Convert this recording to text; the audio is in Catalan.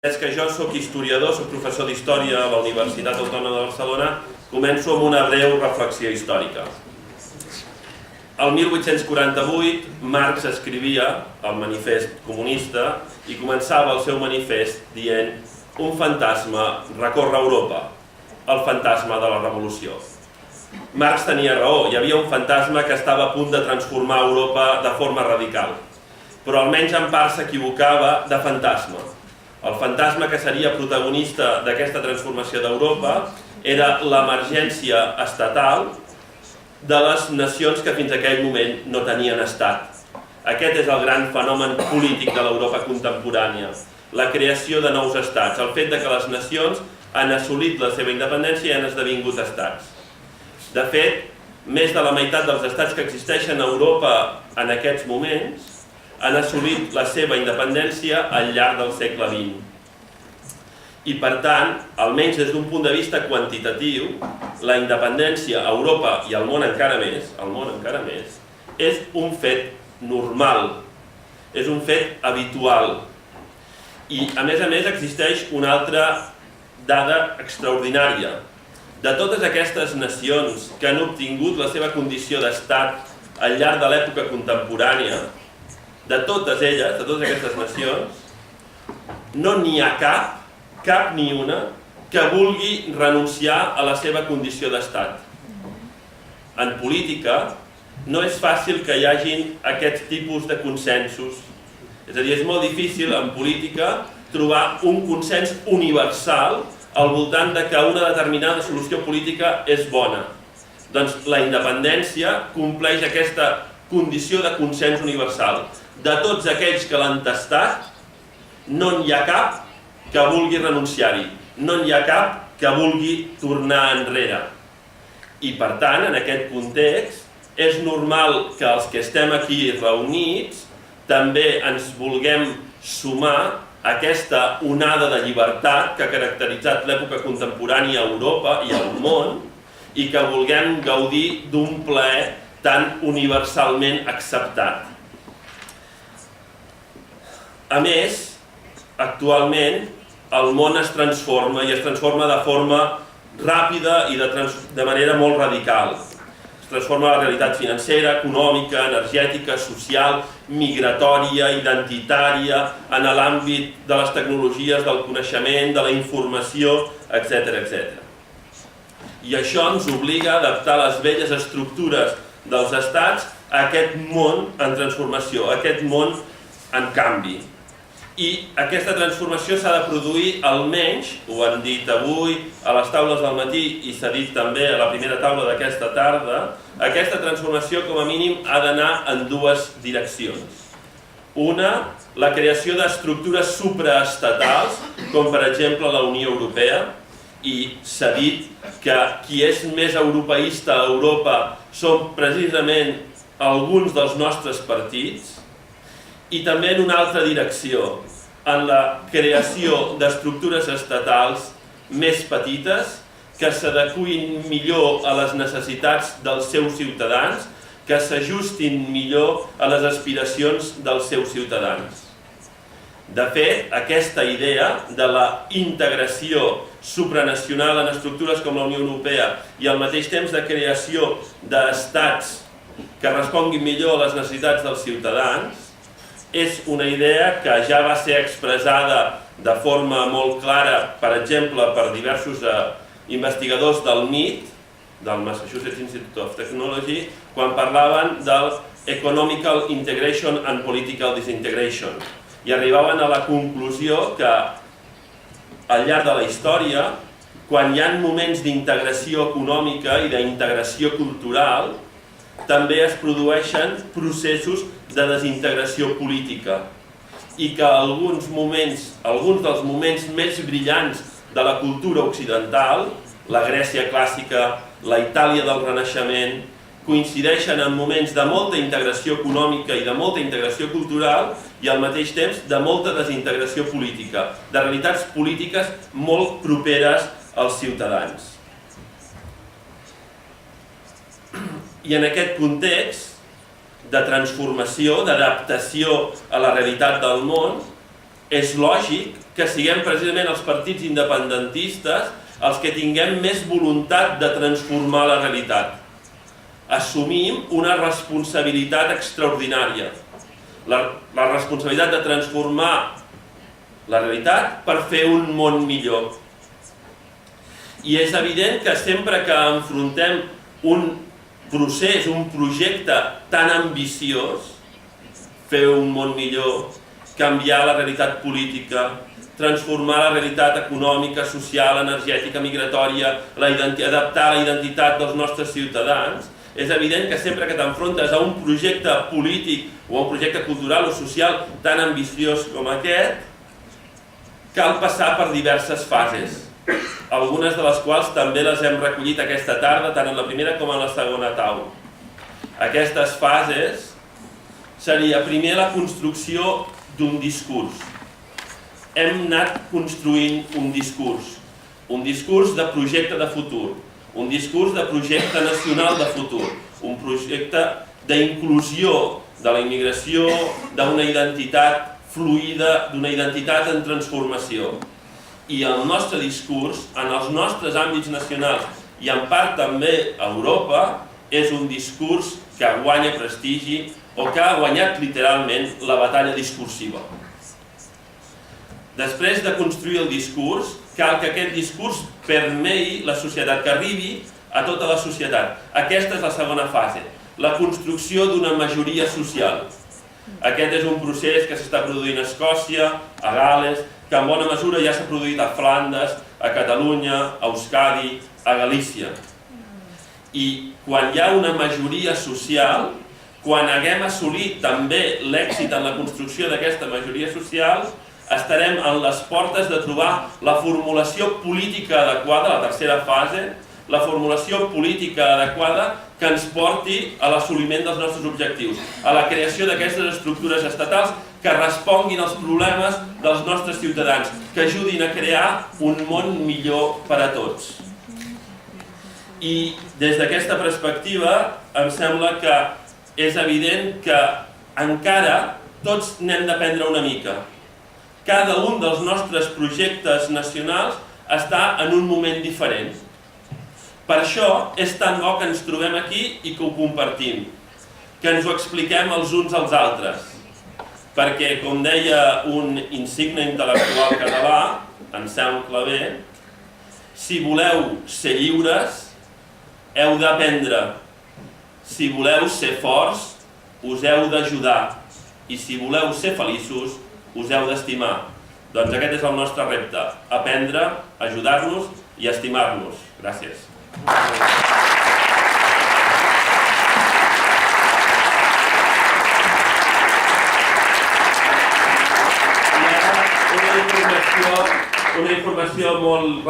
És que jo soc historiador, soc professor d'Història a la Universitat Autònoma de Barcelona, començo amb una breu reflexió històrica. El 1848, Marx escrivia el manifest comunista i començava el seu manifest dient un fantasma recorre Europa, el fantasma de la revolució. Marx tenia raó, hi havia un fantasma que estava a punt de transformar Europa de forma radical, però almenys en part s'equivocava de fantasma. El fantasma que seria protagonista d'aquesta transformació d'Europa era l'emergència estatal de les nacions que fins a aquell moment no tenien estat. Aquest és el gran fenomen polític de l'Europa contemporània, la creació de nous estats, el fet que les nacions han assolit la seva independència i han esdevingut estats. De fet, més de la meitat dels estats que existeixen a Europa en aquests moments han assolit la seva independència al llarg del segle XX. I per tant, almenys des d'un punt de vista quantitatiu, la independència a Europa i al món encara més, és un fet normal, és un fet habitual. I a més existeix una altra dada extraordinària. De totes aquestes nacions que han obtingut la seva condició d'estat al llarg de l'època contemporània, de totes elles, de totes aquestes nacions, no n'hi ha cap ni una, que vulgui renunciar a la seva condició d'estat. En política no és fàcil que hi hagin aquests tipus de consensos. És a dir, és molt difícil en política trobar un consens universal al voltant de que una determinada solució política és bona. Doncs la independència compleix aquesta condició de consens universal. De tots aquells que l'han tastat, no n'hi ha cap que vulgui renunciar-hi, no n'hi ha cap que vulgui tornar enrere. I per tant, en aquest context, és normal que els que estem aquí reunits també ens vulguem sumar a aquesta onada de llibertat que ha caracteritzat l'època contemporània a Europa i al món i que vulguem gaudir d'un plaer tan universalment acceptat. A més, actualment el món es transforma i es transforma de forma ràpida i de manera molt radical. Es transforma la realitat financera, econòmica, energètica, social, migratòria, identitària, en l'àmbit de les tecnologies, del coneixement, de la informació, etc. I això ens obliga a adaptar les velles estructures dels estats a aquest món en transformació, a aquest món en canvi. I aquesta transformació s'ha de produir almenys, ho han dit avui a les taules del matí i s'ha dit també a la primera taula d'aquesta tarda, aquesta transformació com a mínim ha d'anar en dues direccions. Una, la creació d'estructures supraestatals, com per exemple la Unió Europea, i s'ha dit que qui és més europeista a Europa són precisament alguns dels nostres partits, i també en una altra direcció, en la creació d'estructures estatals més petites que s'adeqüin millor a les necessitats dels seus ciutadans, que s'ajustin millor a les aspiracions dels seus ciutadans. De fet, aquesta idea de la integració supranacional en estructures com la Unió Europea i al mateix temps de creació d'estats que responguin millor a les necessitats dels ciutadans és una idea que ja va ser expressada de forma molt clara, per exemple, per diversos investigadors del MIT, del Massachusetts Institute of Technology, quan parlaven del Economical Integration and Political Disintegration. I arribaven a la conclusió que al llarg de la història, quan hi ha moments d'integració econòmica i d'integració cultural, també es produeixen processos de desintegració política i que alguns dels moments més brillants de la cultura occidental, la Grècia clàssica, la Itàlia del Renaixement, coincideixen en moments de molta integració econòmica i de molta integració cultural i al mateix temps de molta desintegració política, de realitats polítiques molt properes als ciutadans. I en aquest context de transformació, d'adaptació a la realitat del món, és lògic que que siguem precisament els partits independentistes els que tinguem més voluntat de transformar la realitat. Assumim una responsabilitat extraordinària, la responsabilitat de transformar la realitat per fer un món millor. I és evident que sempre que enfrontem un procés, un projecte tan ambiciós, fer un món millor, canviar la realitat política, transformar la realitat econòmica, social, energètica, migratòria, adaptar la identitat dels nostres ciutadans, és evident que sempre que t'enfrontes a un projecte polític o a un projecte cultural o social tan ambiciós com aquest, cal passar per diverses fases, algunes de les quals també les hem recollit aquesta tarda, tant en la primera com en la segona taula. Aquestes fases seria primer la construcció d'un discurs. Hem anat construint un discurs de projecte de futur, un discurs de projecte nacional de futur, un projecte d'inclusió de la immigració, d'una identitat fluida, d'una identitat en transformació. I el nostre discurs, en els nostres àmbits nacionals i en part també a Europa, és un discurs que guanya prestigi o que ha guanyat literalment la batalla discursiva. Després de construir el discurs, cal que aquest discurs permei la societat, que arribi a tota la societat. Aquesta és la segona fase, la construcció d'una majoria social. Aquest és un procés que s'està produint a Escòcia, a Gal·les, que en bona mesura ja s'ha produït a Flandes, a Catalunya, a Euskadi, a Galícia. I quan hi ha una majoria social, quan haguem assolit també l'èxit en la construcció d'aquesta majoria social, estarem en les portes de trobar la formulació política adequada, la tercera fase, la formulació política adequada que ens porti a l'assoliment dels nostres objectius, a la creació d'aquestes estructures estatals que responguin als problemes dels nostres ciutadans, que ajudin a crear un món millor per a tots. I des d'aquesta perspectiva em sembla que és evident que encara tots n'hem d'aprendre una mica. Cada un dels nostres projectes nacionals està en un moment diferent. Per això és tan bo que ens trobem aquí i que ho compartim, que ens ho expliquem els uns als altres. Perquè, com deia un insigne intel·lectual català, Anselm Clavé, si voleu ser lliures, heu d'aprendre. Si voleu ser forts, us heu d'ajudar. I si voleu ser feliços, us heu d'estimar. Doncs aquest és el nostre repte, aprendre, ajudar-nos i estimar-nos. Gràcies. I ara una informació molt